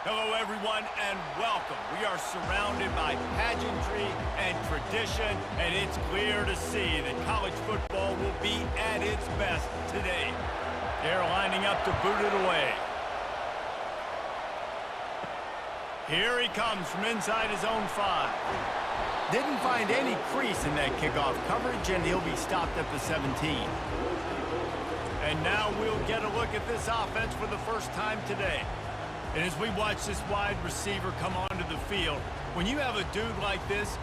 Hello, everyone, and welcome. We are surrounded by pageantry and tradition, and it's clear to see that college football will be at its best today. They're lining up to boot it away. Here he comes from inside his own 5. Didn't find any crease in that kickoff coverage, and he'll be stopped at the 17. And now we'll get a look at this offense for the first time today. And as we watch this wide receiver come onto the field, when you have a dude like this,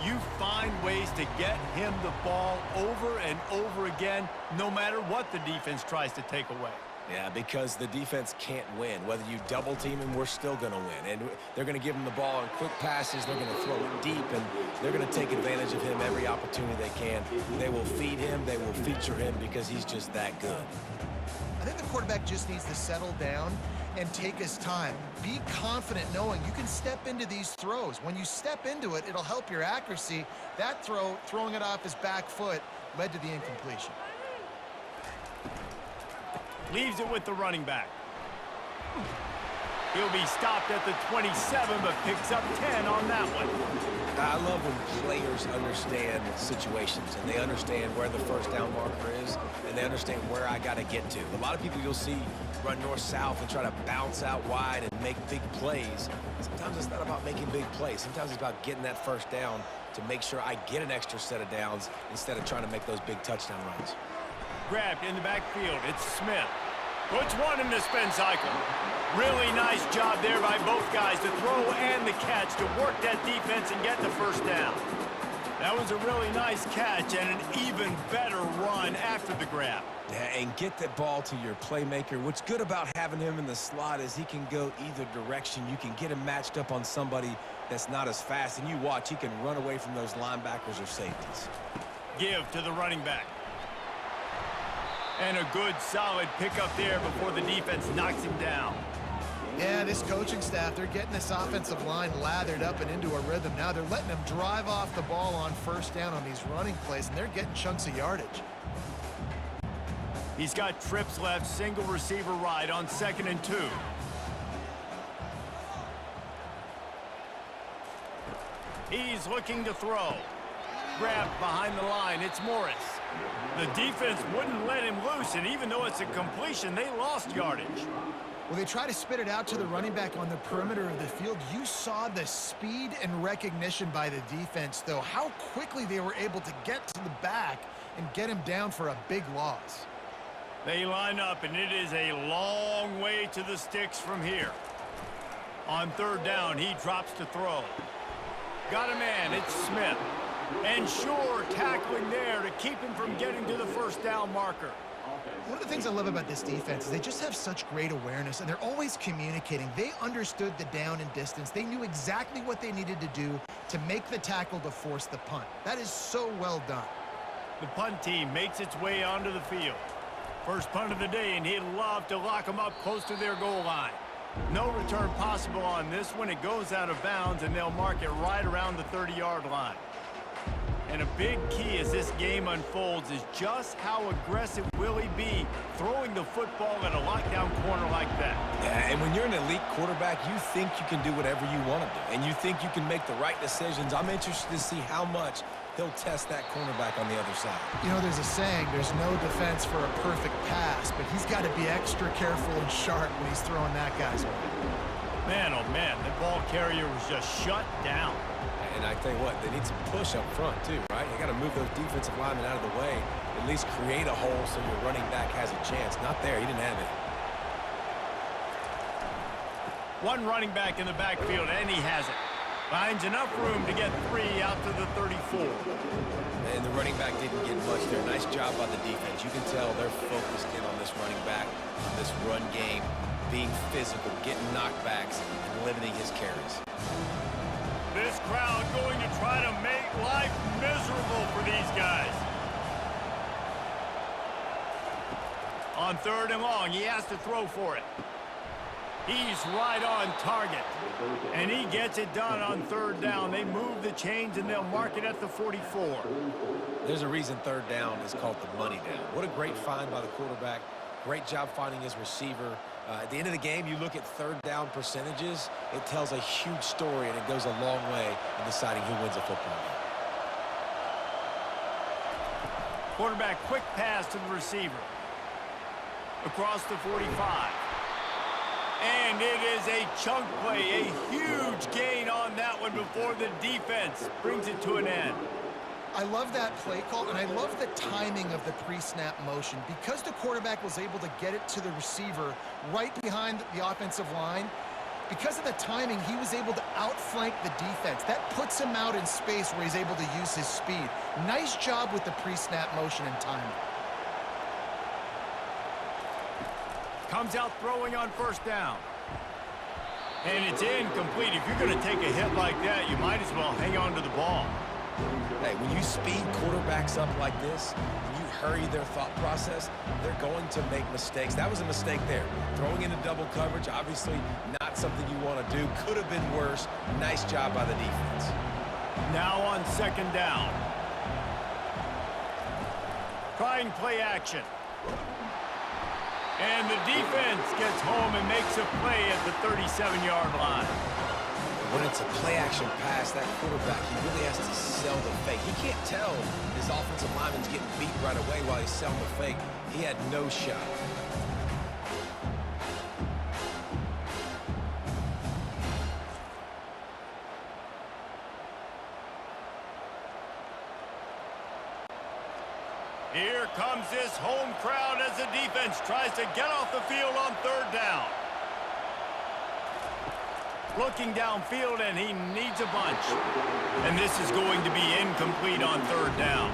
you find ways to get him the ball over and over again, no matter what the defense tries to take away. Yeah, because the defense can't win. Whether you double team him, we're still going to win. And they're going to give him the ball on quick passes. They're going to throw it deep, and they're going to take advantage of him every opportunity they can. They will feed him. They will feature him because he's just that good. I think the quarterback just needs to settle down and take his time. Be confident knowing you can step into these throws. When you step into it, it'll help your accuracy. That throw, throwing it off his back foot, led to the incompletion. Leaves it with the running back. He'll be stopped at the 27, but picks up 10 on that one. I love when players understand situations, and they understand where the first down marker is, and they understand where I got to get to. A lot of people you'll see run north-south and try to bounce out wide and make big plays. Sometimes it's not about making big plays. Sometimes it's about getting that first down to make sure I get an extra set of downs instead of trying to make those big touchdown runs. Grabbed in the backfield. It's Smith. Puts one in the spin cycle. Really nice job there by both guys to throw and the catch to work that defense and get the first down. That was a really nice catch and an even better run after the grab. Yeah, and get that ball to your playmaker. What's good about having him in the slot is he can go either direction. You can get him matched up on somebody that's not as fast, and you watch, he can run away from those linebackers or safeties. Give to the running back. And a good, solid pickup there before the defense knocks him down. Yeah, this coaching staff, they're getting this offensive line lathered up and into a rhythm. Now they're letting them drive off the ball on first down on these running plays, and they're getting chunks of yardage. He's got trips left, single receiver right on 2nd and 2. He's looking to throw. Grabbed behind the line, it's Morris. The defense wouldn't let him loose, and even though it's a completion, they lost yardage. Well, they try to spit it out to the running back on the perimeter of the field. You saw the speed and recognition by the defense, though, how quickly they were able to get to the back and get him down for a big loss. They line up, and it is a long way to the sticks from here. On 3rd down, he drops to throw. Got a man, it's Smith. And sure, tackling there to keep him from getting to the first down marker. One of the things I love about this defense is they just have such great awareness, and they're always communicating. They understood the down and distance. They knew exactly what they needed to do to make the tackle to force the punt. That is so well done. The punt team makes its way onto the field. First punt of the day, and he'd love to lock them up close to their goal line. No return possible on this one. It goes out of bounds, and they'll mark it right around the 30-yard line. And a big key as this game unfolds is just how aggressive will he be throwing the football at a lockdown corner like that. Yeah, and when you're an elite quarterback, you think you can do whatever you want to do, and you think you can make the right decisions. I'm interested to see how much he'll test that cornerback on the other side. You know, there's a saying, there's no defense for a perfect pass, but he's got to be extra careful and sharp when he's throwing that guy's way. Man, oh man, the ball carrier was just shut down. And I tell you what, they need some push up front too, right? You got to move those defensive linemen out of the way, at least create a hole so your running back has a chance. Not there, he didn't have it. One running back in the backfield, and he has it. Finds enough room to get 3 out to the 34. And the running back didn't get much there. Nice job by the defense. You can tell they're focused in on this running back, on this run game, being physical, getting knockbacks, and limiting his carries. This crowd going to try to make life miserable for these guys. On 3rd and long, he has to throw for it. He's right on target. And he gets it done on 3rd down. They move the chains, and they'll mark it at the 44. There's a reason 3rd down is called the money down. What a great find by the quarterback. Great job finding his receiver. At the end of the game, you look at third down percentages, it tells a huge story, and it goes a long way in deciding who wins a football game. Quarterback quick pass to the receiver. Across the 45. And it is a chunk play, a huge gain on that one before the defense brings it to an end. I love that play call, and I love the timing of the pre-snap motion. Because the quarterback was able to get it to the receiver right behind the offensive line, because of the timing, he was able to outflank the defense. That puts him out in space where he's able to use his speed. Nice job with the pre-snap motion and timing. Comes out throwing on first down. And it's incomplete. If you're going to take a hit like that, you might as well hang on to the ball. Hey, when you speed quarterbacks up like this, and you hurry their thought process, they're going to make mistakes. That was a mistake there. Throwing into double coverage, obviously not something you want to do. Could have been worse. Nice job by the defense. Now on second down. Trying play action. And the defense gets home and makes a play at the 37-yard line. When it's a play-action pass, that quarterback, he really has to sell the fake. He can't tell his offensive lineman's getting beat right away while he's selling the fake. He had no shot. Here comes this home crowd as the defense tries to get off the field on third down. Looking downfield, and he needs a bunch. And this is going to be incomplete on third down.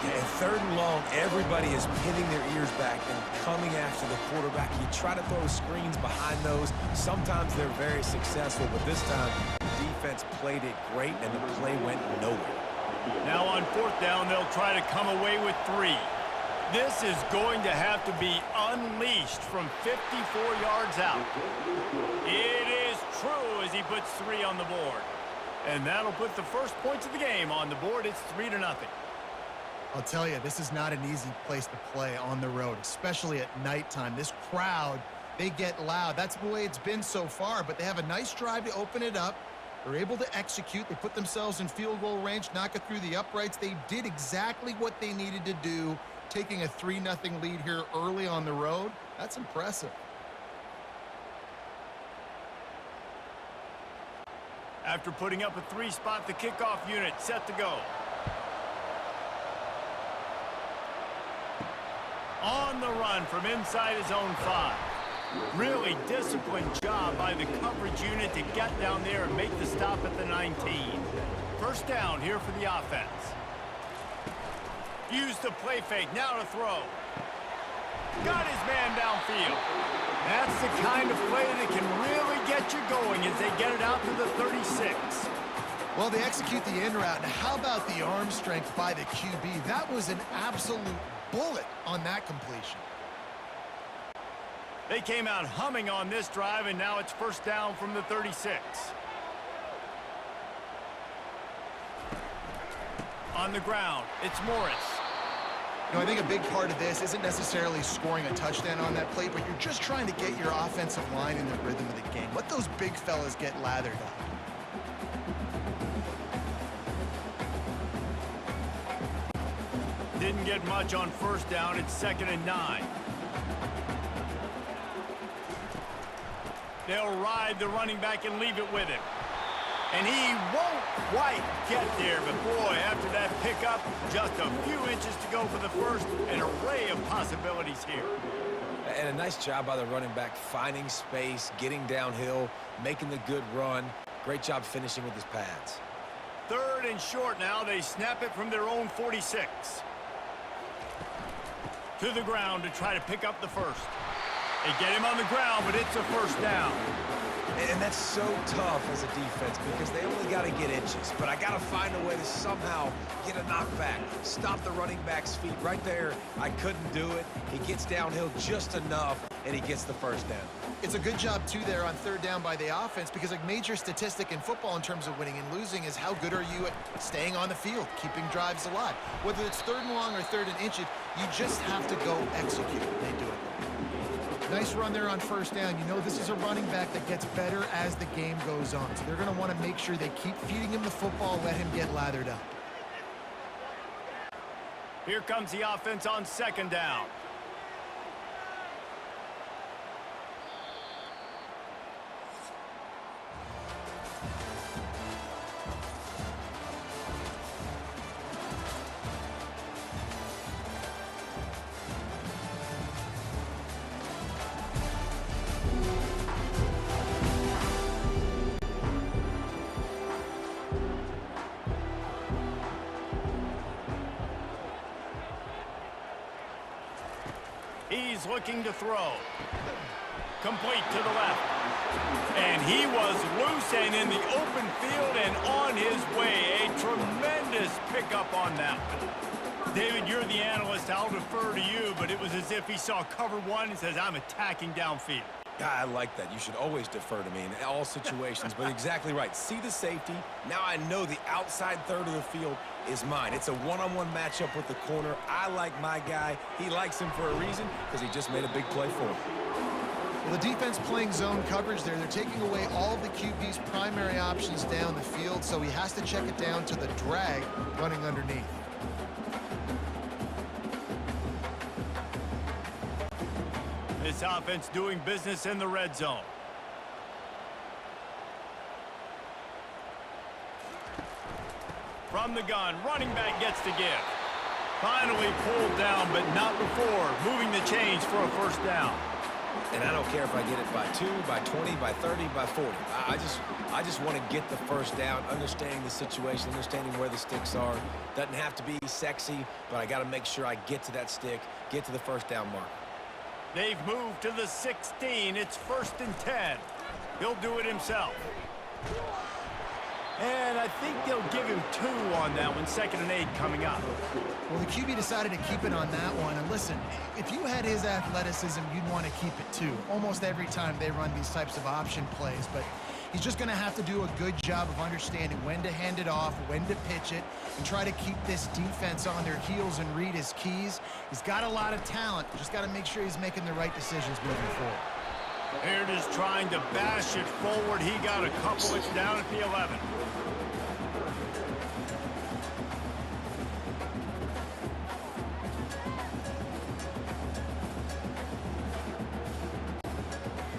Yeah, and third and long, everybody is pinning their ears back and coming after the quarterback. You try to throw screens behind those. Sometimes they're very successful, but this time, the defense played it great, and the play went nowhere. Now on fourth down, they'll try to come away with 3. This is going to have to be unleashed from 54 yards out. It is true as he puts 3 on the board. And that'll put the first points of the game on the board. It's 3-0. I'll tell you, this is not an easy place to play on the road, especially at nighttime. This crowd, they get loud. That's the way it's been so far, but they have a nice drive to open it up. They're able to execute. They put themselves in field goal range, knock it through the uprights. They did exactly what they needed to do, taking a 3-0 lead here early on the road. That's impressive. After putting up a 3-spot, the kickoff unit set to go. On the run from inside his own 5. Really disciplined job by the coverage unit to get down there and make the stop at the 19. First down here for the offense. Use the play fake, now to throw. Got his man downfield. That's the kind of play that can really get you going as they get it out to the 36. Well, they execute the in route. Now, how about the arm strength by the QB? That was an absolute bullet on that completion. They came out humming on this drive, and now it's first down from the 36. On the ground, it's Morris. You know, I think a big part of this isn't necessarily scoring a touchdown on that play, but you're just trying to get your offensive line in the rhythm of the game. Let those big fellas get lathered up. Didn't get much on first down. It's 2nd and 9. They'll ride the running back and leave it with him. And he won't quite get there, but boy, after that pickup, just a few inches to go for the first. An array of possibilities here. And a nice job by the running back, finding space, getting downhill, making the good run. Great job finishing with his pads. 3rd and short now. They snap it from their own 46. To the ground to try to pick up the first. They get him on the ground, but it's a first down. And that's so tough as a defense because they only got to get inches. But I got to find a way to somehow get a knockback, stop the running back's feet right there. I couldn't do it. He gets downhill just enough, and he gets the first down. It's a good job, too, there on 3rd down by the offense because a major statistic in football in terms of winning and losing is how good are you at staying on the field, keeping drives alive. Whether it's 3rd and long or 3rd and inches, you just have to go execute. They do it. Nice run there on first down. You know this is a running back that gets better as the game goes on. So they're going to want to make sure they keep feeding him the football, let him get lathered up. Here comes the offense on second down. He's looking to throw. Complete to the left. And he was loose and in the open field and on his way. A tremendous pickup on that one. David, you're the analyst. I'll defer to you, but it was as if he saw cover one and says, I'm attacking downfield. I like that. You should always defer to me in all situations, but exactly right. See the safety. Now I know the outside third of the field is mine. It's a one-on-one matchup with the corner. I like my guy. He likes him for a reason because he just made a big play for him. Well, the defense playing zone coverage there. They're taking away all of the QB's primary options down the field, so he has to check it down to the drag running underneath. This offense doing business in the red zone. From the gun, running back gets to give. Finally pulled down, but not before. Moving the chains for a first down. And I don't care if I get it by 2, by 20, by 30, by 40. I just want to get the first down, understanding the situation, understanding where the sticks are. Doesn't have to be sexy, but I got to make sure I get to that stick, get to the first down mark. They've moved to the 16. It's 1st and 10. He'll do it himself. And I think they'll give him 2 on that one. 2nd and 8 coming up. Well, the QB decided to keep it on that one. And listen, if you had his athleticism, you'd want to keep it too. Almost every time they run these types of option plays. But he's just going to have to do a good job of understanding when to hand it off, when to pitch it, and try to keep this defense on their heels and read his keys. He's got a lot of talent. Just got to make sure he's making the right decisions moving forward. Here it is trying to bash it forward. He got a couple. It's down at the 11.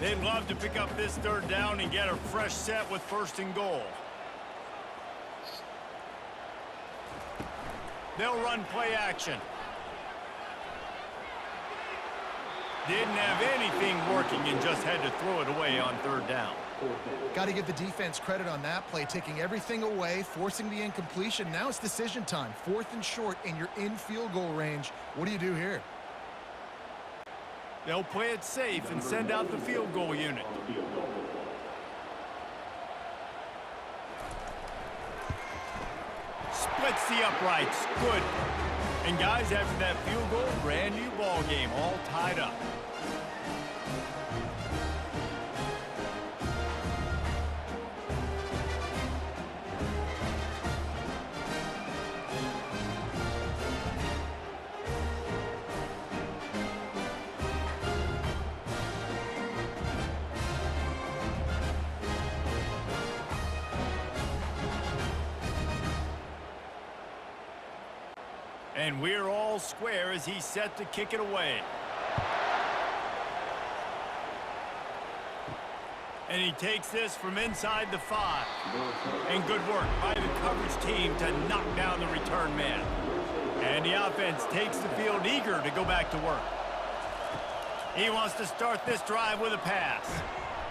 They'd love to pick up this 3rd down and get a fresh set with 1st and goal. They'll run play action. Didn't have anything working and just had to throw it away on 3rd down. Got to give the defense credit on that play, taking everything away, forcing the incompletion. Now it's decision time. 4th and short, and you're in field goal range. What do you do here? They'll play it safe and send out the field goal unit. Splits the uprights. Good. And guys, after that field goal, brand new ball game, all tied up. And we're all square as he's set to kick it away. And he takes this from inside the 5. And good work by the coverage team to knock down the return man. And the offense takes the field eager to go back to work. He wants to start this drive with a pass.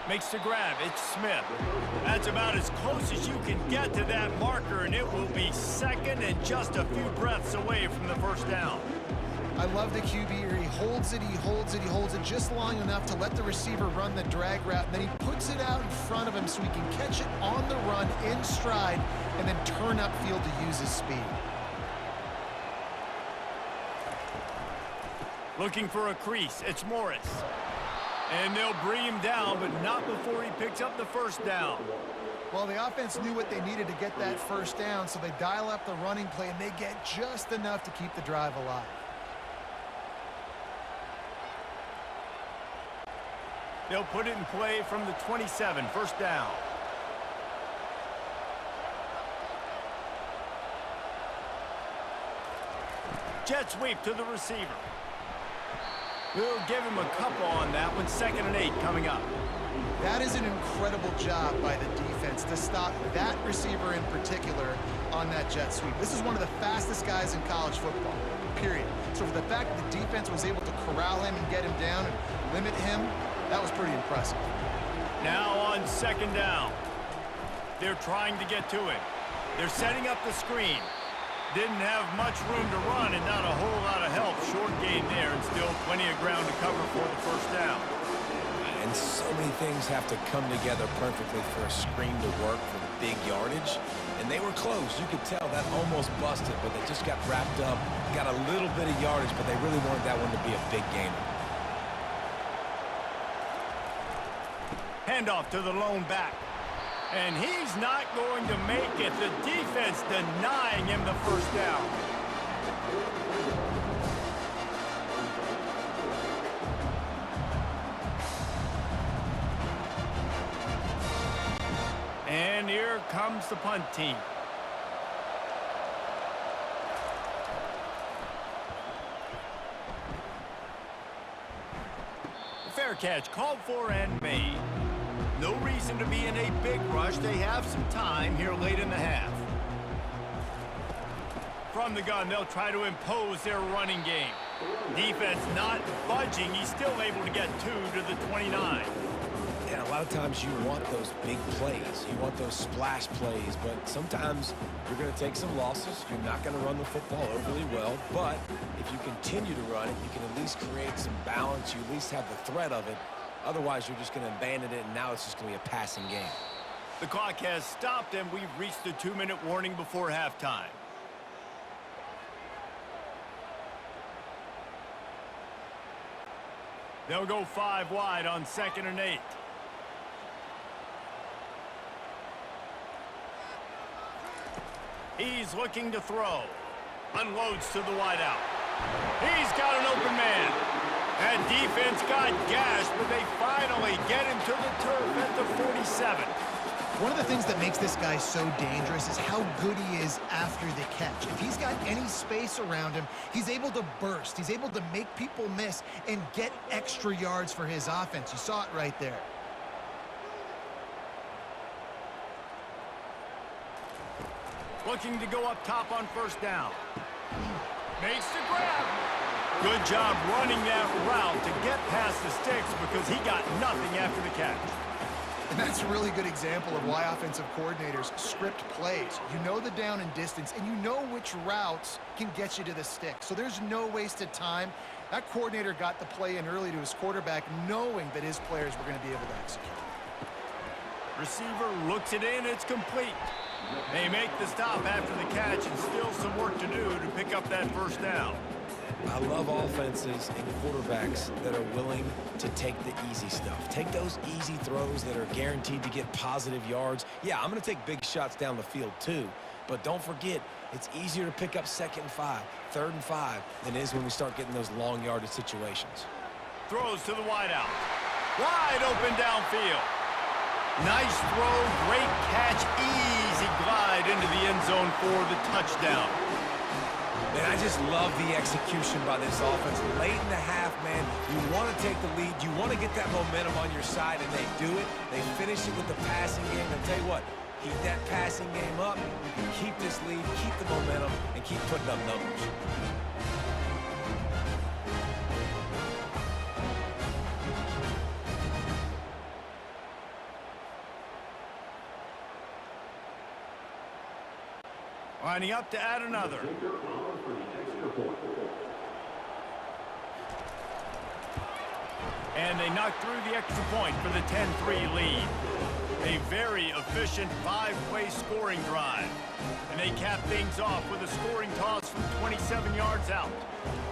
Makes the grab. It's Smith. That's about as close as you can get to that marker, and it will be 2nd and just a few breaths away from the 1st down. I love the QB here. He holds it, he holds it, he holds it just long enough to let the receiver run the drag route, and then he puts it out in front of him so he can catch it on the run in stride and then turn upfield to use his speed. Looking for a crease. It's Morris. And they'll bring him down, but not before he picks up the 1st down. Well, the offense knew what they needed to get that 1st down, so they dial up the running play, and they get just enough to keep the drive alive. They'll put it in play from the 27, first down. Jet sweep to the receiver. We'll give him a couple on that one. 2nd and 8 coming up. That is an incredible job by the defense to stop that receiver in particular on that jet sweep. This is one of the fastest guys in college football, period. So for the fact that the defense was able to corral him and get him down and limit him, that was pretty impressive. Now on 2nd down. They're trying to get to it. They're setting up the screen. Didn't have much room to run and not a whole lot of help. Short gain there and still plenty of ground to cover for the first down. And so many things have to come together perfectly for a screen to work for big yardage. And they were close. You could tell that almost busted, but they just got wrapped up, got a little bit of yardage, but they really wanted that one to be a big gainer. Handoff to the lone back. And he's not going to make it. The defense denying him the first down. And here comes the punt team. Fair catch called for and made. No reason to be in a big rush. They have some time here late in the half. From the gun, they'll try to impose their running game. Defense not budging. He's still able to get 2 to the 29. Yeah, a lot of times you want those big plays. You want those splash plays, but sometimes you're going to take some losses. You're not going to run the football overly well, but if you continue to run it, you can at least create some balance. You at least have the threat of it. Otherwise, you're just going to abandon it, and now it's just going to be a passing game. The clock has stopped, and we've reached the 2-minute warning before halftime. They'll go 5 wide on 2nd and 8. He's looking to throw. Unloads to the wideout. He's got an open man. That defense got gashed, but they finally get him to the turf at the 47. One of the things that makes this guy so dangerous is how good he is after the catch. If he's got any space around him, he's able to burst. He's able to make people miss and get extra yards for his offense. You saw it right there. Looking to go up top on first down. Makes the grab. Good job running that route to get past the sticks because he got nothing after the catch. And that's a really good example of why offensive coordinators script plays. You know the down and distance, and you know which routes can get you to the stick. So there's no wasted time. That coordinator got the play in early to his quarterback, knowing that his players were going to be able to execute. Receiver looks it in. It's complete. They make the stop after the catch, and still some work to do to pick up that first down. I love offenses and quarterbacks that are willing to take the easy stuff. Take those easy throws that are guaranteed to get positive yards. Yeah, I'm going to take big shots down the field too, but don't forget, it's easier to pick up 2nd and 5, 3rd and 5 than it is when we start getting those long yardage situations. Throws to the wideout. Wide open downfield. Nice throw, great catch, easy glide into the end zone for the touchdown. Man, I just love the execution by this offense. Late in the half, man, you want to take the lead. You want to get that momentum on your side, and they do it. They finish it with the passing game. And tell you what, keep that passing game up. You can keep this lead, keep the momentum, and keep putting up numbers. Lining up to add another. And they knock through the extra point for the 10-3 lead. A very efficient 5-play scoring drive. And they cap things off with a scoring toss from 27 yards out.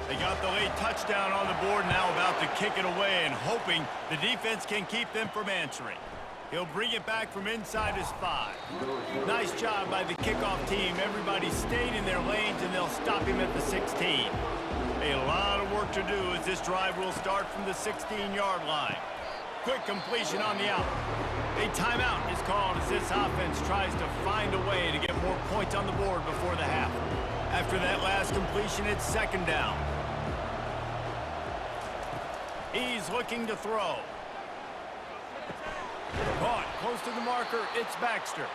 They got the late touchdown on the board, now about to kick it away and hoping the defense can keep them from answering. He'll bring it back from inside his 5. Nice job by the kickoff team. Everybody stayed in their lanes, and they'll stop him at the 16. A lot of work to do as this drive will start from the 16-yard line. Quick completion on the out. A timeout is called as this offense tries to find a way to get more points on the board before the half. After that last completion, it's second down. He's looking to throw. Caught close to the marker, it's Baxter.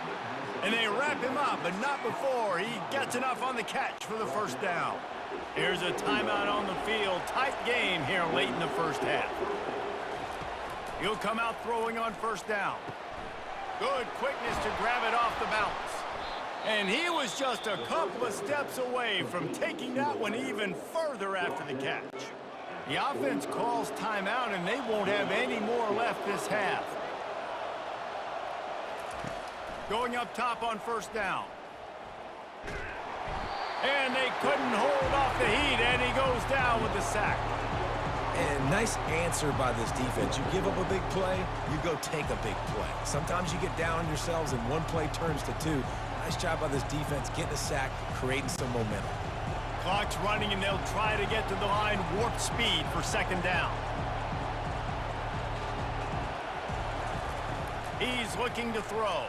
And they wrap him up, but not before he gets enough on the catch for the first down. Here's a timeout on the field. Tight game here late in the first half. He'll come out throwing on first down. Good quickness to grab it off the bounce. And he was just a couple of steps away from taking that one even further after the catch. The offense calls timeout, and they won't have any more left this half. Going up top on first down. And they couldn't hold off the heat, and he goes down with the sack. And nice answer by this defense. You give up a big play, you go take a big play. Sometimes you get down on yourselves and one play turns to two. Nice job by this defense getting a sack, creating some momentum. Clock's running, and they'll try to get to the line warp speed for second down. He's looking to throw.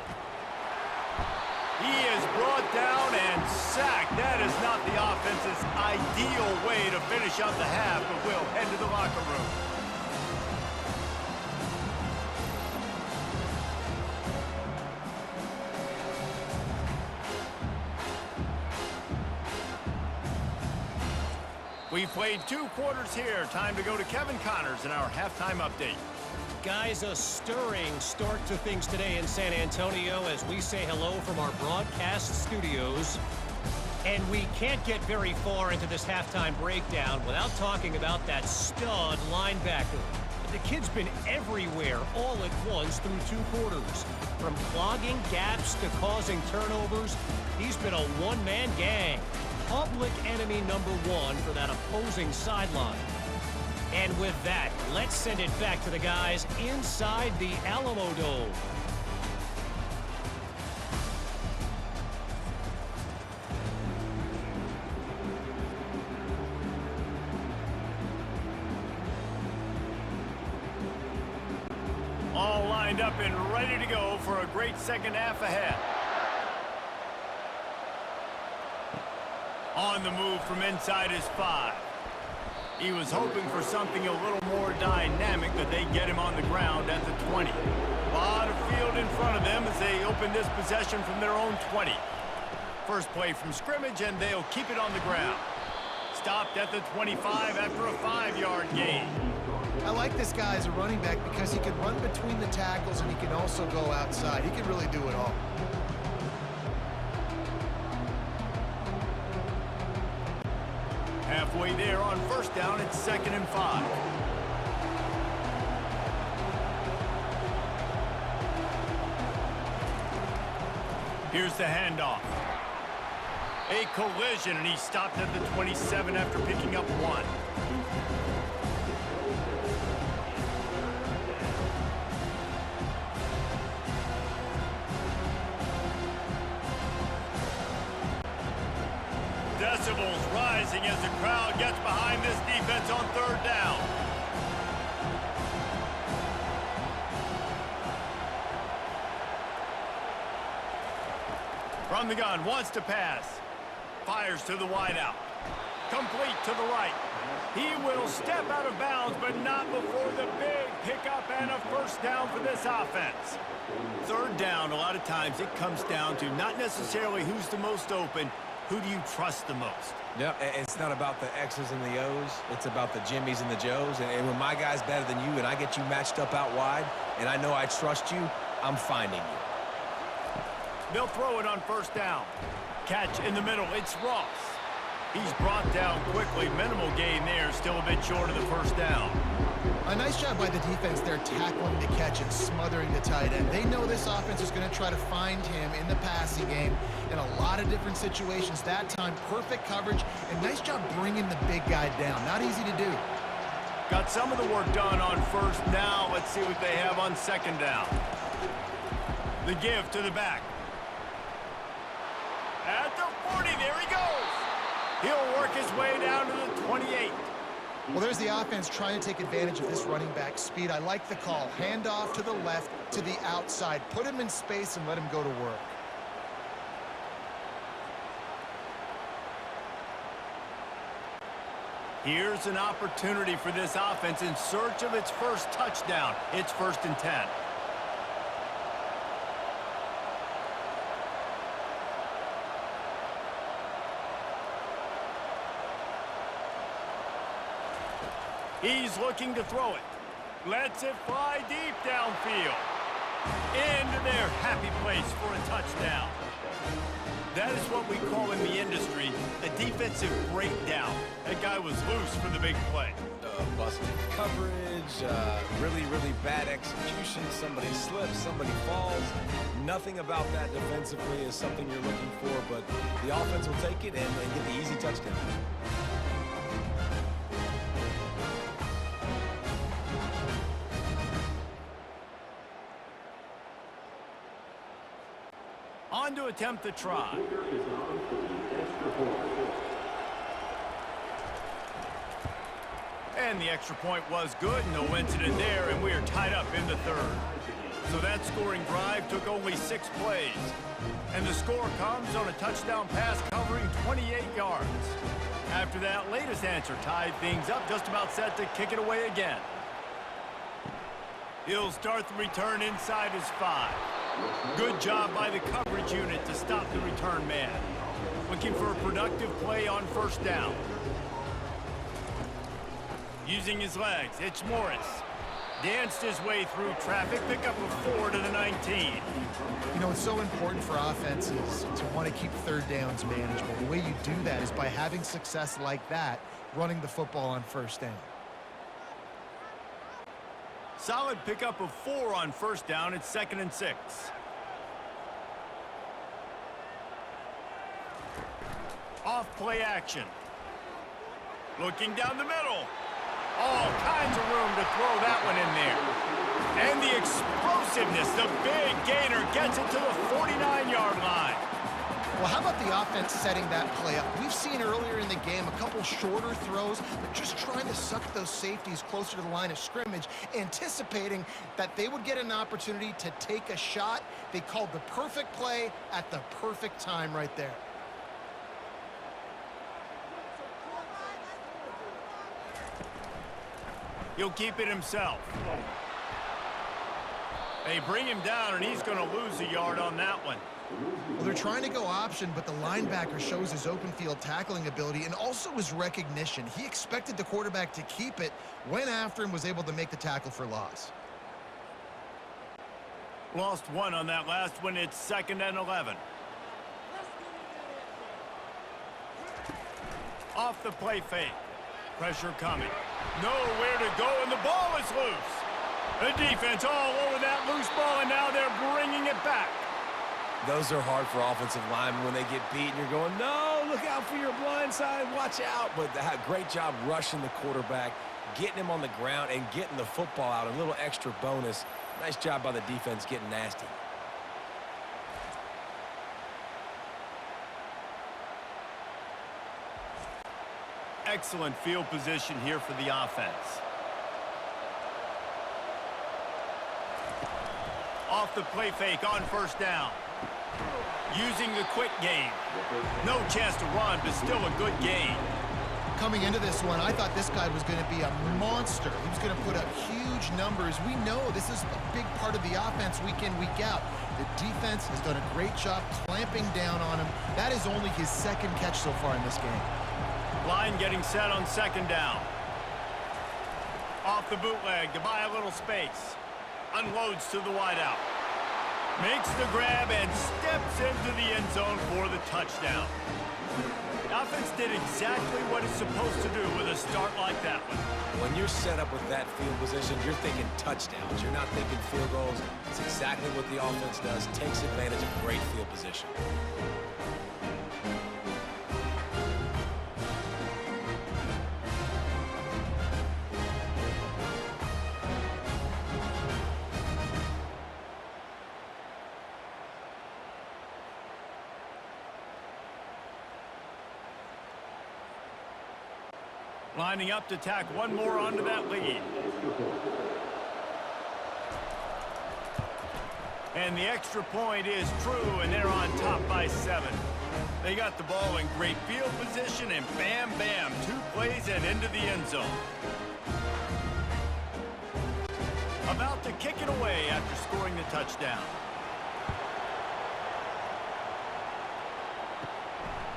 He is brought down and sacked. That is not the offense's ideal way to finish up the half, but we'll head to the locker room. We've played 2 quarters here. Time to go to Kevin Connors in our halftime update. Guys, a stirring start to things today in San Antonio as we say hello from our broadcast studios. And we can't get very far into this halftime breakdown without talking about that stud linebacker. The kid's been everywhere all at once through 2 quarters. From clogging gaps to causing turnovers, he's been a one-man gang. Public enemy number 1 for that opposing sideline. And with that, let's send it back to the guys inside the Alamo Dome. All lined up and ready to go for a great second half ahead. On the move from inside his 5. He was hoping for something a little more dynamic, but they get him on the ground at the 20. A lot of field in front of them as they open this possession from their own 20. First play from scrimmage, and they'll keep it on the ground. Stopped at the 25 after a 5-yard gain. I like this guy as a running back because he can run between the tackles and he can also go outside. He can really do it all. Halfway there on first down, it's 2nd and 5. Here's the handoff. A collision, and he stopped at the 27 after picking up 1. Decibels rising as the crowd gets behind this defense on 3rd down. From the gun, wants to pass. Fires to the wideout. Complete to the right. He will step out of bounds, but not before the big pickup and a first down for this offense. 3rd down, a lot of times it comes down to not necessarily who's the most open, who do you trust the most? Yeah, it's not about the X's and the O's. It's about the Jimmys and the Joes. And when my guy's better than you and I get you matched up out wide and I know I trust you, I'm finding you. They'll throw it on first down. Catch in the middle. It's Ross. He's brought down quickly. Minimal gain there. Still a bit short of the first down. A nice job by the defense there tackling the catch and smothering the tight end. They know this offense is going to try to find him in the passing game in a lot of different situations. That time, perfect coverage, and nice job bringing the big guy down. Not easy to do. Got some of the work done on first. Now let's see what they have on 2nd down. The give to the back. At the 40, there he goes. He'll work his way down to the 28. Well, there's the offense trying to take advantage of this running back speed. I like the call. Hand off to the left, to the outside. Put him in space and let him go to work. Here's an opportunity for this offense in search of its first touchdown. It's 1st and 10. He's looking to throw it. Lets it fly deep downfield. Into their happy place for a touchdown. That is what we call in the industry a defensive breakdown. That guy was loose for the big play. Busted coverage, really, really bad execution. Somebody slips, somebody falls. Nothing about that defensively is something you're looking for, but the offense will take it and get the easy touchdown. On to attempt the try. And the extra point was good. No incident there, and we are tied up in the 3rd. So that scoring drive took only 6 plays. And the score comes on a touchdown pass covering 28 yards. After that latest answer tied things up, just about set to kick it away again. He'll start the return inside his 5. Good job by the coverage unit to stop the return man. Looking for a productive play on 1st down. Using his legs, it's Morris. Danced his way through traffic, pick up a 4 to the 19. You know, it's so important for offenses to want to keep 3rd downs manageable. The way you do that is by having success like that, running the football on 1st down. Solid pickup of 4 on 1st down. It's 2nd and 6. Off play action. Looking down the middle. All kinds of room to throw that one in there. And the explosiveness, the big gainer gets it to the 49-yard line. Well, how about the offense setting that play up? We've seen earlier in the game a couple shorter throws, but just trying to suck those safeties closer to the line of scrimmage, anticipating that they would get an opportunity to take a shot. They called the perfect play at the perfect time right there. He'll keep it himself. They bring him down, and he's going to lose a yard on that one. Well, they're trying to go option, but the linebacker shows his open field tackling ability and also his recognition. He expected the quarterback to keep it, went after him, was able to make the tackle for loss. Lost 1 on that last one. It's 2nd and 11. Off the play fake. Pressure coming. Nowhere to go, and the ball is loose. The defense all over that loose ball, and now they're bringing it back. Those are hard for offensive linemen when they get beat, and you're going, no, look out for your blind side, watch out. But great job rushing the quarterback, getting him on the ground, and getting the football out. A little extra bonus. Nice job by the defense getting nasty. Excellent field position here for the offense. Off the play fake on 1st down. Using the quick game. No chance to run, but still a good gain. Coming into this one, I thought this guy was going to be a monster. He was going to put up huge numbers. We know this is a big part of the offense week in, week out. The defense has done a great job clamping down on him. That is only his 2nd catch so far in this game. Line getting set on 2nd down. Off the bootleg to buy a little space. Unloads to the wideout. Makes the grab and steps into the end zone for the touchdown. The offense did exactly what it's supposed to do with a start like that one. When you're set up with that field position, you're thinking touchdowns. You're not thinking field goals. It's exactly what the offense does. Takes advantage of great field position. Lining up to tack one more onto that lead. And the extra point is true, and they're on top by 7. They got the ball in great field position, and bam, bam, 2 plays and into the end zone. About to kick it away after scoring the touchdown.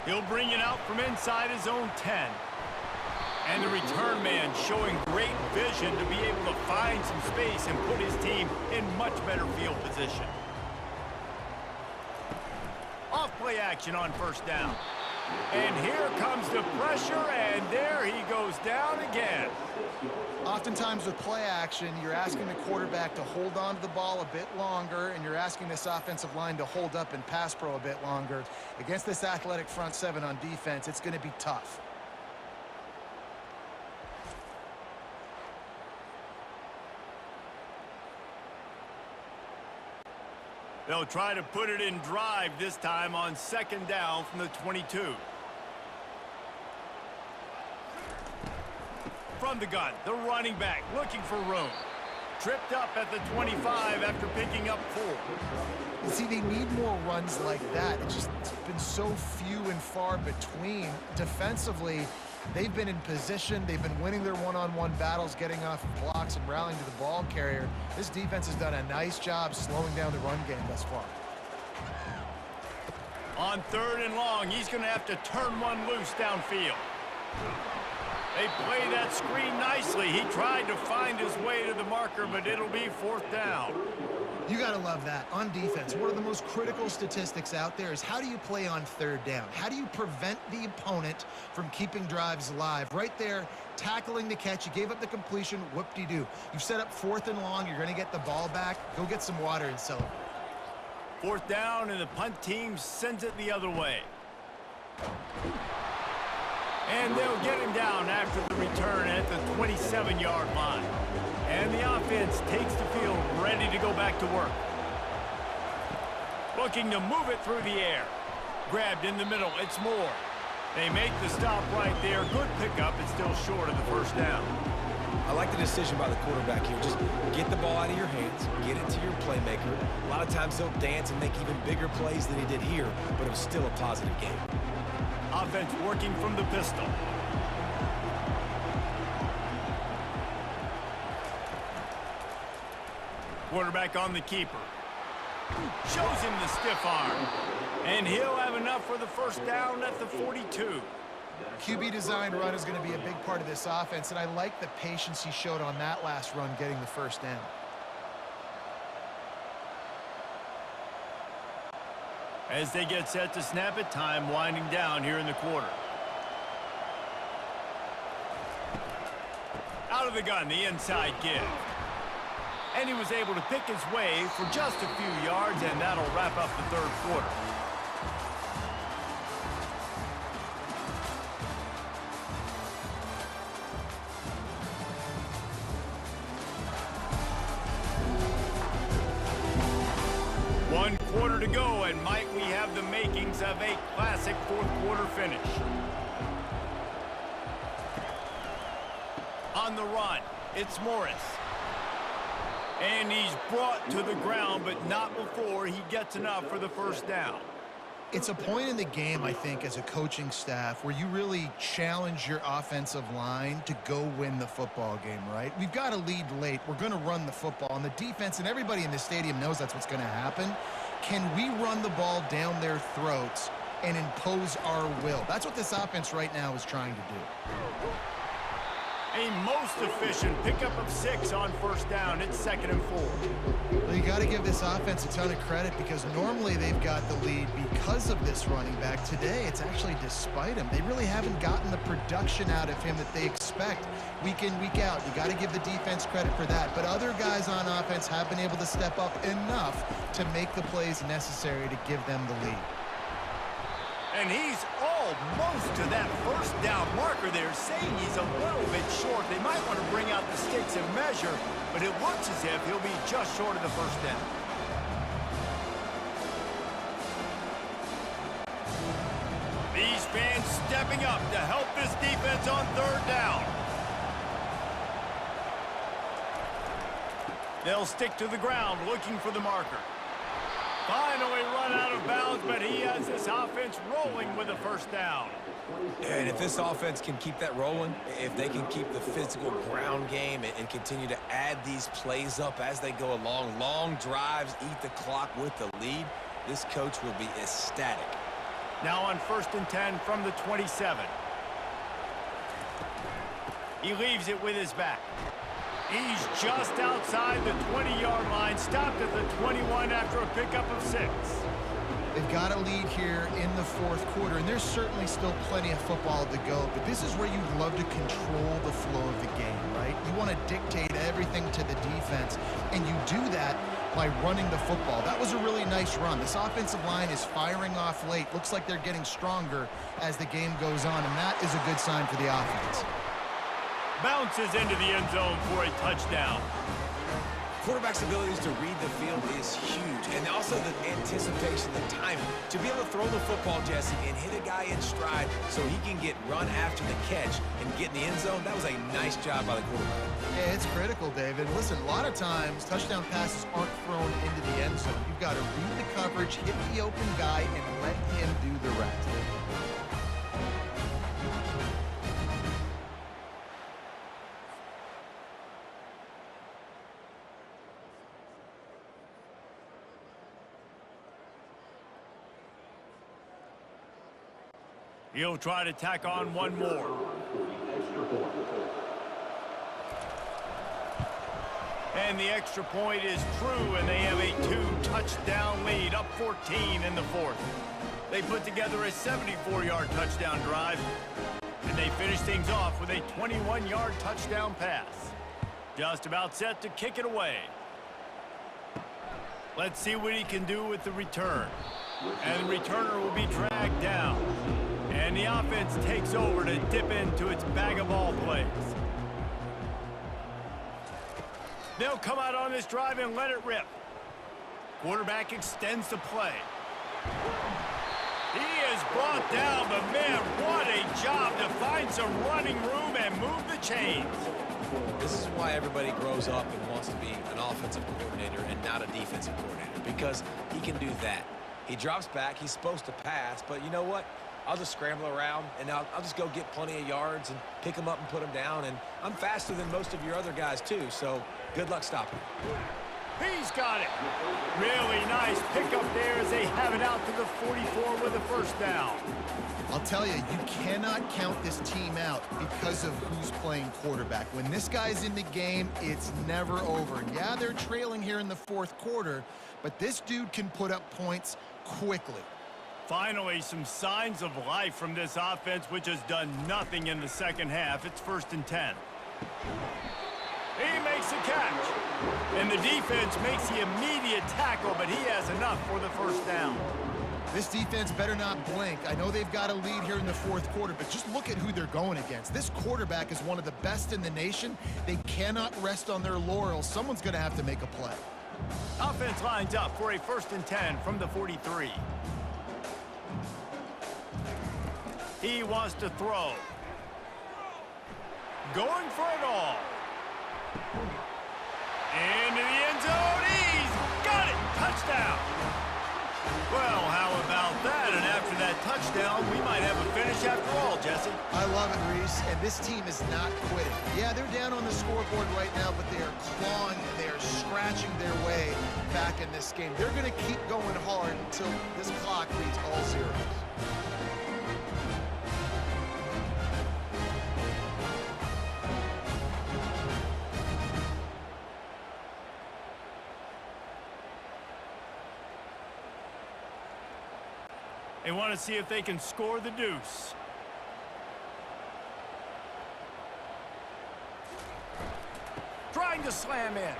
He'll bring it out from inside his own 10. And the return man showing great vision to be able to find some space and put his team in much better field position. Off play action on first down. And here comes the pressure, and there he goes down again. Oftentimes with play action, you're asking the quarterback to hold on to the ball a bit longer, and you're asking this offensive line to hold up and pass pro a bit longer. Against this athletic front 7 on defense, it's going to be tough. They'll try to put it in drive this time on second down from the 22. From the gun, the running back looking for room. Tripped up at the 25 after picking up 4. You see, they need more runs like that. It's been so few and far between. Defensively, they've been in position. They've been winning their one-on-one battles, getting off of blocks and rallying to the ball carrier. This defense has done a nice job slowing down the run game thus far. On 3rd and long, he's going to have to turn one loose downfield. They play that screen nicely. He tried to find his way to the marker, but it'll be 4th down. You got to love that. On defense, one of the most critical statistics out there is how do you play on 3rd down? How do you prevent the opponent from keeping drives alive? Right there, tackling the catch. You gave up the completion. Whoop-de-doo. You've set up 4th and long. You're going to get the ball back. Go get some water and celebrate. 4th down, and the punt team sends it the other way. And they'll get him down after the return at the 27-yard line. And the offense takes the field, ready to go back to work. Looking to move it through the air. Grabbed in the middle, it's Moore. They make the stop right there. Good pickup, it's still short of the 1st down. I like the decision by the quarterback here. Just get the ball out of your hands, get it to your playmaker. A lot of times he'll dance and make even bigger plays than he did here, but it was still a positive game. Offense working from the pistol. Quarterback on the keeper. Shows him the stiff arm. And he'll have enough for the 1st down at the 42. QB designed run is going to be a big part of this offense, and I like the patience he showed on that last run getting the 1st down. As they get set to snap it, time winding down here in the quarter. Out of the gun, the inside give. And he was able to pick his way for just a few yards, and that'll wrap up the 3rd quarter. One quarter to go, and might we have the makings of a classic 4th quarter finish. On the run, it's Morris. And he's brought to the ground, but not before he gets enough for the 1st down. It's a point in the game, I think, as a coaching staff where you really challenge your offensive line to go win the football game, right? We've got to lead late. We're going to run the football. And the defense and everybody in the stadium knows that's what's going to happen. Can we run the ball down their throats and impose our will? That's what this offense right now is trying to do. A most efficient pickup of 6 on 1st down. It's 2nd and 4. Well, you got to give this offense a ton of credit because normally they've got the lead because of this running back. Today, it's actually despite him. They really haven't gotten the production out of him that they expect week in, week out. You got to give the defense credit for that. But other guys on offense have been able to step up enough to make the plays necessary to give them the lead. And he's almost to that 1st down marker there, saying he's a little bit short. They might want to bring out the sticks and measure, but it looks as if he'll be just short of the 1st down. These fans stepping up to help this defense on third down. They'll stick to the ground looking for the marker. Finally run out of bounds, but he has this offense rolling with a first down. And if this offense can keep that rolling, if they can keep the physical ground game and continue to add these plays up as they go along, long drives, eat the clock with the lead, this coach will be ecstatic. Now on 1st and 10 from the 27. He leaves it with his back. He's just outside the 20-yard line, stopped at the 21 after a pickup of 6. They've got a lead here in the fourth quarter, and there's certainly still plenty of football to go, but this is where you'd love to control the flow of the game, right? You want to dictate everything to the defense, and you do that by running the football. That was a really nice run. This offensive line is firing off late. Looks like they're getting stronger as the game goes on, and that is a good sign for the offense. Bounces into the end zone for a touchdown. Quarterback's abilities to read the field is huge, and also the anticipation, the timing. To be able to throw the football, Jesse, and hit a guy in stride so he can get run after the catch and get in the end zone, that was a nice job by the quarterback. Yeah, it's critical, David. Listen, a lot of times touchdown passes aren't thrown into the end zone. You've got to read the coverage, hit the open guy, and let him do the rest. He'll try to tack on one more. And the extra point is true, and they have a 2-touchdown lead, up 14 in the fourth. They put together a 74-yard touchdown drive, and they finish things off with a 21-yard touchdown pass. Just about set to kick it away. Let's see what he can do with the return. And the returner will be dragged down. And the offense takes over to dip into its bag of ball plays. They'll come out on this drive and let it rip. Quarterback extends the play. He is brought down, but man, what a job to find some running room and move the chains. This is why everybody grows up and wants to be an offensive coordinator and not a defensive coordinator, because he can do that. He drops back, he's supposed to pass, but you know what? I'll just scramble around, and I'll just go get plenty of yards and pick them up and put them down. And I'm faster than most of your other guys, too, so good luck stopping. He's got it. Really nice pickup there as they have it out to the 44 with a first down. I'll tell you, you cannot count this team out because of who's playing quarterback. When this guy's in the game, it's never over. And yeah, they're trailing here in the fourth quarter, but this dude can put up points quickly. Finally, some signs of life from this offense, which has done nothing in the second half. It's 1st and 10. He makes a catch. And the defense makes the immediate tackle, but he has enough for the first down. This defense better not blink. I know they've got a lead here in the fourth quarter, but just look at who they're going against. This quarterback is one of the best in the nation. They cannot rest on their laurels. Someone's going to have to make a play. Offense lines up for a 1st and 10 from the 43. He wants to throw. Going for it all. Into the end zone. He's got it. Touchdown. Well, how about that? And after that touchdown, we might have a finish after all, Jesse. I love it, Reese, and this team is not quitting. Yeah, they're down on the scoreboard right now, but they are clawing and they are scratching their way back in this game. They're going to keep going hard until this clock reads all zeros. They want to see if they can score the deuce. Trying to slam in.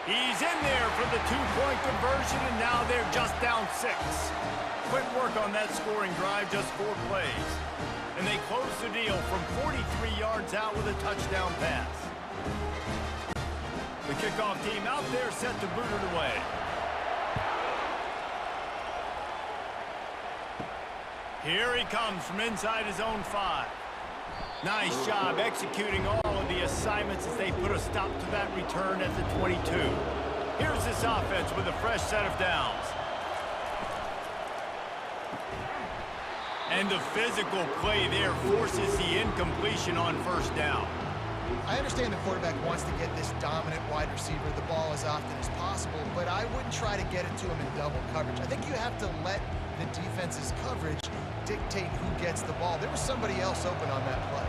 He's in there for the two-point conversion, and now they're just down 6. Quick work on that scoring drive, just 4 plays. And they close the deal from 43 yards out with a touchdown pass. The kickoff team out there set to boot it away. Here he comes from inside his own 5. Nice job executing all of the assignments as they put a stop to that return at the 22. Here's this offense with a fresh set of downs. And the physical play there forces the incompletion on first down. I understand the quarterback wants to get this dominant wide receiver the ball as often as possible, but I wouldn't try to get it to him in double coverage. I think you have to let the defense's coverage dictate who gets the ball. There was somebody else open on that play.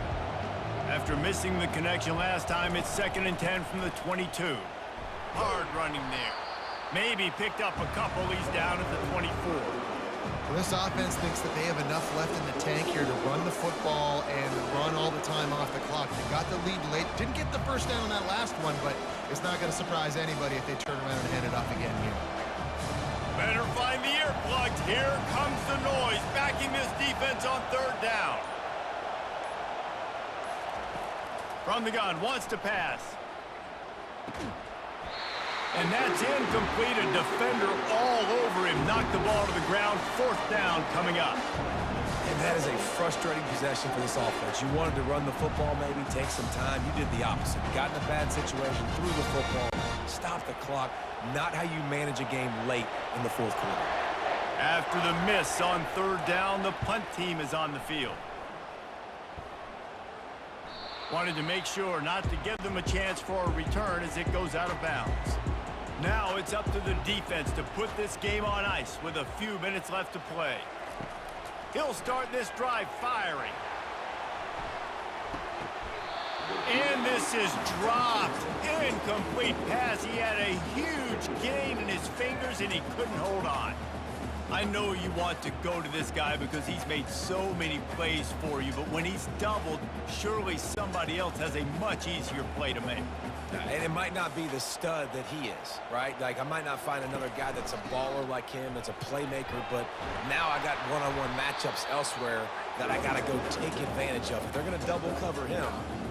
After missing the connection last time, it's 2nd and 10 from the 22. Hard running there. Maybe picked up a couple. He's down at the 24. Well, this offense thinks that they have enough left in the tank here to run the football and run all the time off the clock. They got the lead late. Didn't get the first down on that last one, but it's not going to surprise anybody if they turn around and hand it off again here. Better find the earplugs. Here comes the noise, backing this defense on 3rd down. From the gun, wants to pass. And that's incomplete. A defender all over him. Knocked the ball to the ground. 4th down coming up. And that is a frustrating possession for this offense. You wanted to run the football, maybe take some time. You did the opposite. You got in a bad situation, threw the football, stopped the clock. Not how you manage a game late in the 4th quarter. After the miss on 3rd down, the punt team is on the field. Wanted to make sure not to give them a chance for a return as it goes out of bounds. Now it's up to the defense to put this game on ice with a few minutes left to play. He'll start this drive firing. And this is dropped. Incomplete pass. He had a huge gain in his fingers and he couldn't hold on. I know you want to go to this guy because he's made so many plays for you, but when he's doubled, surely somebody else has a much easier play to make. And it might not be the stud that he is, right? Like, I might not find another guy that's a baller like him, that's a playmaker, but now I got one-on-one matchups elsewhere that I got to go take advantage of. If they're going to double cover him,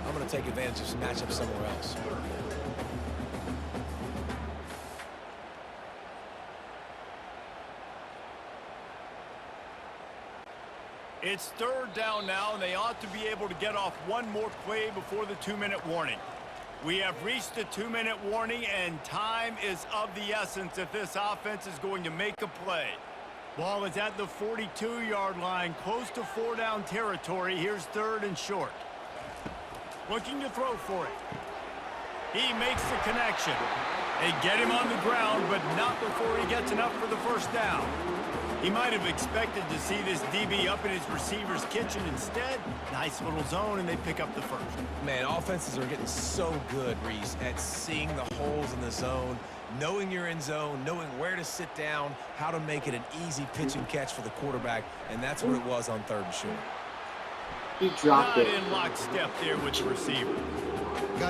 I'm going to take advantage of some matchups somewhere else. It's 3rd down now, and they ought to be able to get off one more play before the 2-minute warning. We have reached the 2-minute warning, and time is of the essence if this offense is going to make a play. Ball is at the 42-yard line, close to 4-down territory. Here's 3rd and short. Looking to throw for it. He makes the connection. They get him on the ground, but not before he gets enough for the first down. He might have expected to see this DB up in his receiver's kitchen. Instead, nice little zone, and they pick up the first. Man, offenses are getting so good, Reese, at seeing the holes in the zone, knowing you're in zone, knowing where to sit down, how to make it an easy pitch and catch for the quarterback, and that's what it was on 3rd and short. He dropped it. Not in lockstep there with the receiver.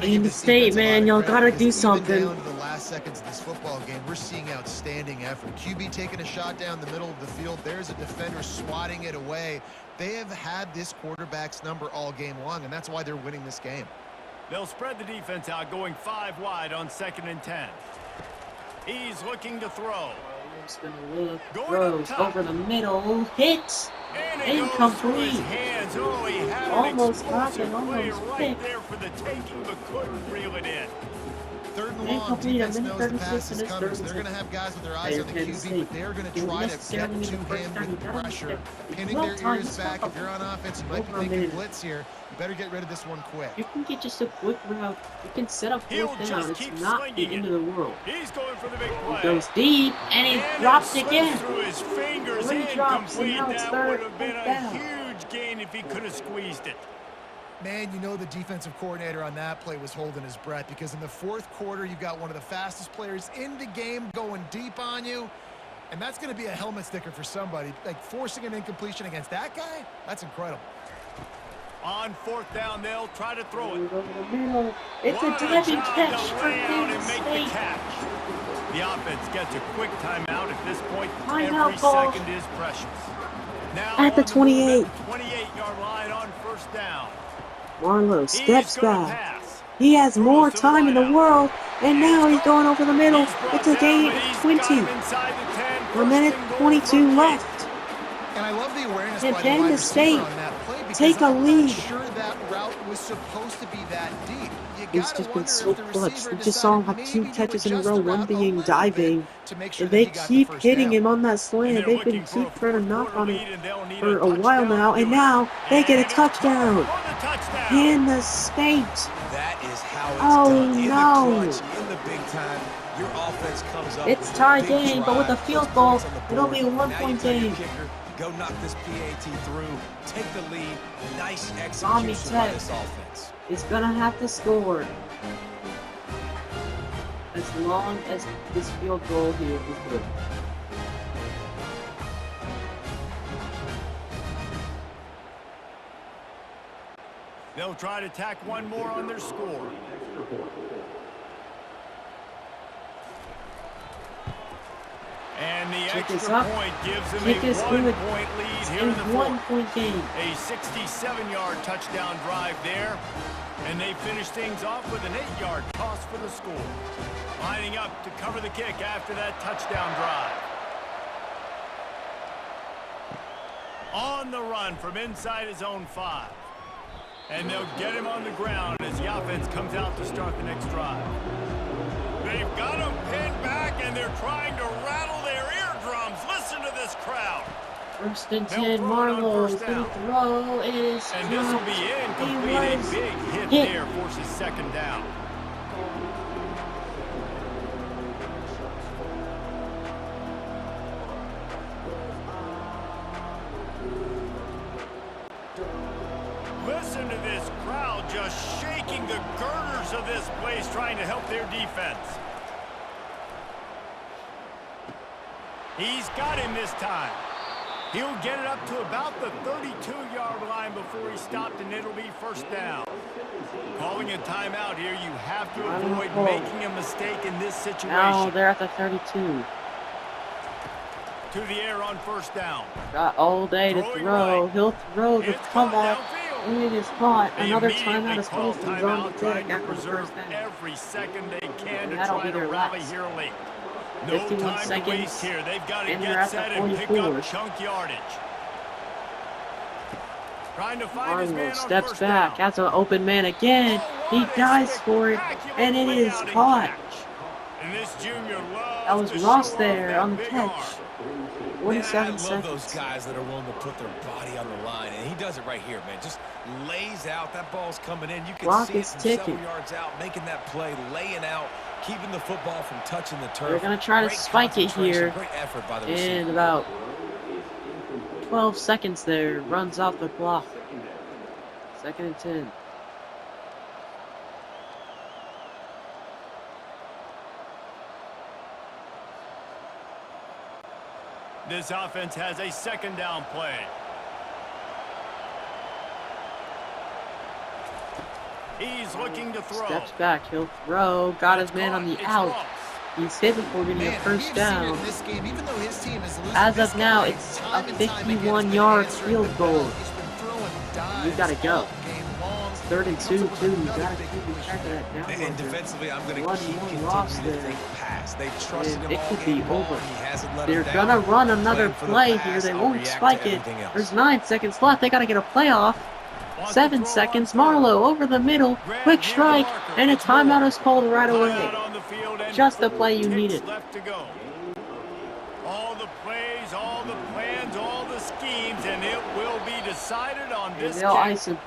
In the state, man, y'all gotta do something. Down to the last seconds of this football game, we're seeing outstanding effort. QB taking a shot down the middle of the field. There's a defender swatting it away. They have had this quarterback's number all game long, and that's why they're winning this game. They'll spread the defense out, going 5 wide on 2nd and 10. He's looking to throw. He's gonna look, throws over the middle, hits, incomplete. Oh, he had Almost an happened, play almost right picked. there for the taking, but couldn't reel it in. 3rd and long, Incomplete, defense a knows minute the pass 36 is and coming, it's so they're going to have guys with their eyes Player on the Penn QB, State. but they're going to Don't try to get necessarily to need the first him down. with You gotta pressure, get pinning well their timed ears back. stuff. If you're on offense, you might be Over a thinking minute. blitz here. You better get rid of this one quick. You can get just a quick route. You can set up He'll 4th down. just It's keep not the slinging end it. of the world. He's going for the big He play. goes deep, and he And drops it again. slips through his fingers. Three drops, and Incomplete. now it's That 3rd would have been and a down. huge gain if he could have squeezed it. Man, you know the defensive coordinator on that play was holding his breath because in the 4th quarter, you've got one of the fastest players in the game going deep on you, and that's going to be a helmet sticker for somebody. Like, forcing an incompletion against that guy, that's incredible. On 4th down, they'll try to throw it. Over the middle. It's What a diving job catch to for lay out Penn and make State. the catch. The offense gets a quick timeout. At this point, Timeout every ball. second is precious. Now At the on 28. move at the 28-yard line on 1st down. Marlowe steps He's gonna back. pass. He has more Throws to time in the wideout. world, and now he's going over the middle. He's brought It's a down, gain but of he's got 20. him inside the 10. A First minute and goal 22 from left. And I love the awareness And by the wide Panda receiver State on that play because take a I'm lead. not sure that route was supposed to be that deep. You He's gotta just been wonder so if the clutch. receiver We just saw him decided have 2 maybe to catches in a adjust row, the one route a being little bit diving. to make sure And that they he got the keep first hitting down. him on that And slant. they're They've been looking for a trying to knock fourth-quarter on it lead, and they'll need for a a while touchdown now. to do And it. now they get a And it's caught touchdown. for the touchdown. Panda State. That is how it's Oh done. In the no. clutch, in the big time, your offense comes up It's with tie a big game, but with a drive, puts field goal, points on the it'll board. be a Now you 1-point tell your game. kicker, go knock this PAT through, take the lead. Nice Zombie execution by Tech this offense. is gonna have to score as long as this field goal here is good. They'll try to tack one more on their score. And the Kick is extra up. point gives them Kick a is good. 1-point lead It's here in the a fourth. 1-point game. A 67-yard touchdown drive there. And they finish things off with an 8-yard toss for the score. Lining up to cover the kick after that touchdown drive. On the run from inside his own 5. And they'll get him on the ground as the offense comes out to start the next drive. They've got him pinned back, and they're trying to rattle their eardrums. Listen to this crowd. First and They'll 10, throw it on Marlowe's first gonna down. throw. It is And this will be dropped. He incomplete. A was big hit hit. there forces second down. Listen to this crowd just shaking the girders of this place, trying to help their defense. He's got him this time. He'll get it up to about the 32-yard line before he stopped, and it'll be first down. Calling a timeout here, you have to avoid making a mistake in this situation. Now they're at the 32. To the air on first down. Got all day to Throwing throw. right. He'll throw the It's caught comeback. downfield. It is caught. They Another immediately timeout is call supposed to be on the timeout, trying deck to after the preserve first down. every second they can to That'll try be to their rally last. here late. No 51 time to seconds, waste here. They've got to and they're get at set the and pick 44. up chunk yardage. Trying to find his man Arnold on steps first back. down. That's an open man again. Oh, He what a dives for it, spectacular and it is layout and caught. catch. And this junior loves That was to Ross show off there that on the big catch. arm. 47 Man, I love those seconds. guys that are willing to put their body on the line, and he does it right here, man. Just lays out. That ball's coming in. You can Clock see it is from ticking. several yards out, making that play, laying out, keeping the football from touching the turf. They're going to try to Great spike it concentration, here. Great effort by the In receiver. about 12 seconds there. Runs off the clock. Second and 10. This offense has a second down play. He's looking to throw. Steps back. He'll throw. Got his man on the It's out. Ross. He's hit before getting a Man, first we've down. seen it in this game, even though his team is losing As this of now, game, it's time a and time again, 51-yard it's been answering field the goal. bell. He's been throwing dimes You gotta go. all game long. It's 3rd and 2, Comes up with too. You another gotta big keep push track of there. that down And marker. defensively, I'm going to One keep more loss continuing to there. think pass. They've trusted And him it all could be game long. over. He hasn't let They're him down. gonna run another Playing for the play here. pass, They I'll won't react to spike it. everything else. There's 9 seconds left. They gotta get a playoff. Wants to 7 throw on seconds. third. Marlowe over the middle. Grab Quick near the strike. marker. And a It's timeout Moore. is called right away. Timeout on the field and Just the 4 play you ticks needed. left to go. All the plays, all the plans, all the schemes, and it will be decided on this They'll kick. ice him.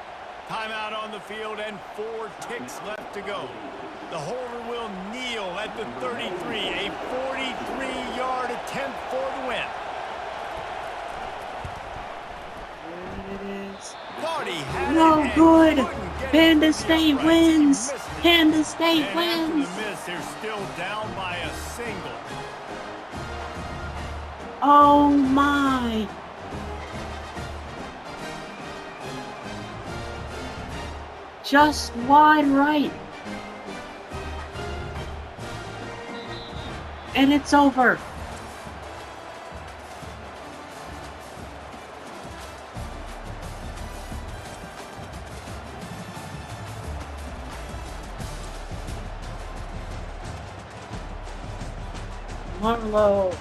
Timeout on the field and 4 ticks left to go. The holder will kneel at the 33. A 43-yard attempt for the win. And it is Thought he had no it and good. couldn't get it Panda to the State uprights. He wins. missed it. Panda State And wins. after the miss, they're still down by a single. Oh my. Just wide right. And it's over. Marlowe